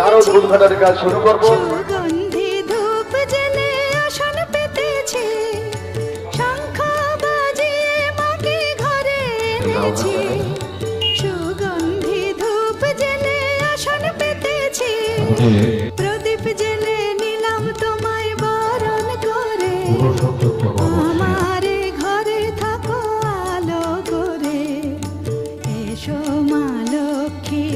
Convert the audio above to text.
নারদ উদ্ঘাটনের কাজ শুরু করব। সুগন্ধি ধূপ জেলে আসন পেতেছি, শঙ্খ বাজিয়ে মাকে ঘরে এনেছি। সুগন্ধি ধূপ জেলে আসন পেতেছি, প্রদীপ জেলে নিলাম তোমায় বরণ করে। আমার ঘরে থাকো আলো করে, এসো মা লক্ষ্মী।